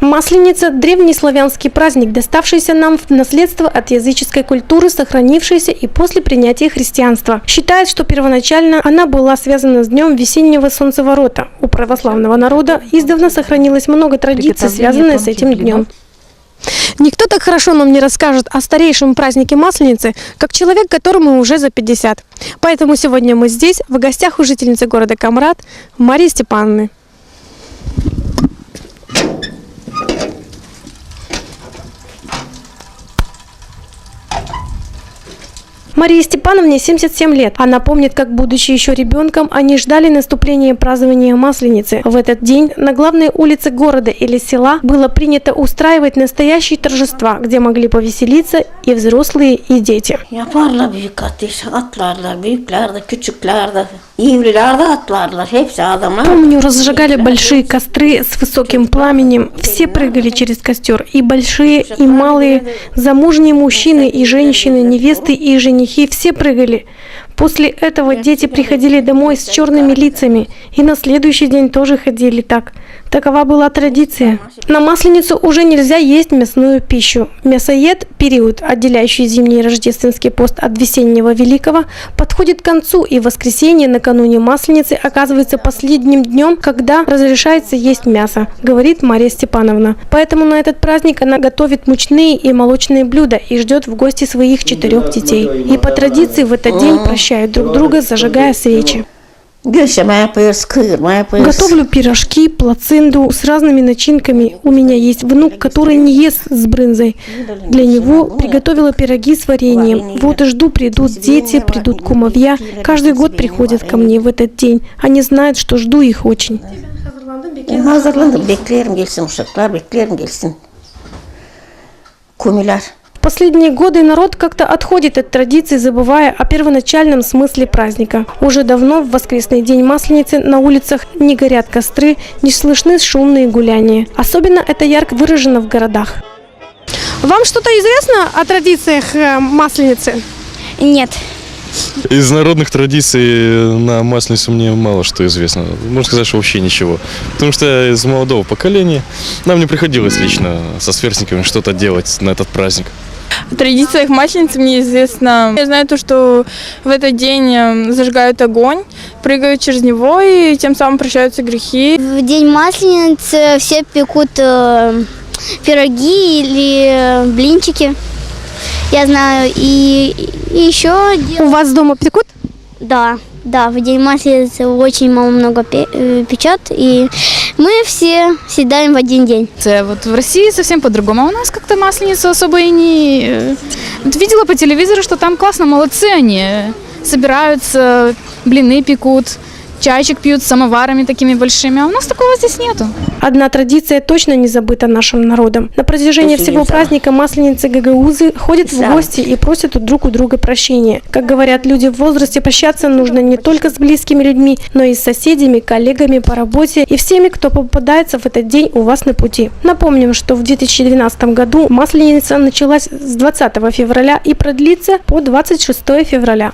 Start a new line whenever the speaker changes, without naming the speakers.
Масленица – древний славянский праздник, доставшийся нам в наследство от языческой культуры, сохранившийся и после принятия христианства. Считают, что первоначально она была связана с днем весеннего солнцеворота. У православного народа издавна сохранилось много традиций, связанных с этим днем. Никто так хорошо нам не расскажет о старейшем празднике Масленицы, как человек, которому уже за 50. Поэтому сегодня мы здесь, в гостях у жительницы города Камрад Марии Степановны. Марии Степановне 77 лет. Она помнит, как, будучи еще ребенком, они ждали наступления празднования Масленицы. В этот день на главной улице города или села было принято устраивать настоящие торжества, где могли повеселиться и взрослые, и дети. Помню, разжигали большие костры с высоким пламенем. Все прыгали через костер. И большие, и малые, замужние мужчины и женщины, невесты и женихи. Все прыгали. После этого дети приходили домой с черными лицами. И на следующий день тоже ходили так. Такова была традиция. На Масленицу уже нельзя есть мясную пищу. Мясоед, период, отделяющий зимний рождественский пост от весеннего великого, подходит к концу, и воскресенье накануне Масленицы оказывается последним днем, когда разрешается есть мясо, говорит Мария Степановна. Поэтому на этот праздник она готовит мучные и молочные блюда и ждет в гости своих 4 детей. И по традиции в этот день прощают друг друга, зажигая свечи. Готовлю пирожки, плацинду с разными начинками. У меня есть внук, который не ест с брынзой. Для него приготовила пироги с вареньем. Вот и жду, придут дети, придут кумовья. Каждый год приходят ко мне в этот день. Они знают, что жду их очень. В последние годы народ как-то отходит от традиций, забывая о первоначальном смысле праздника. Уже давно в воскресный день Масленицы на улицах не горят костры, не слышны шумные гуляния. Особенно это ярко выражено в городах. Вам что-то известно о традициях Масленицы?
Нет.
Из народных традиций на Масленицу мне мало что известно. Можно сказать, что вообще ничего. Потому что из молодого поколения нам не приходилось лично со сверстниками что-то делать на этот праздник.
О традициях Масленицы мне известно. Я знаю то, что в этот день зажигают огонь, прыгают через него и тем самым прощаются грехи.
В день Масленицы все пекут пироги или блинчики. Я знаю, и еще...
У вас дома пекут?
Да, в день Масленицы очень много печет, и мы все съедаем в один день.
Вот в России совсем по-другому, а у нас как-то Масленицу особо и не... Видела по телевизору, что там классно, молодцы они, собираются, блины пекут, чайчик пьют с самоварами такими большими, а у нас такого здесь нету.
Одна традиция точно не забыта нашим народом. На протяжении всего праздника Масленицы гагаузы ходят в гости и просят друг у друга прощения. Как говорят люди в возрасте, прощаться нужно не только с близкими людьми, но и с соседями, коллегами по работе и всеми, кто попадается в этот день у вас на пути. Напомним, что в 2012 году Масленица началась с 20 февраля и продлится по 26 февраля.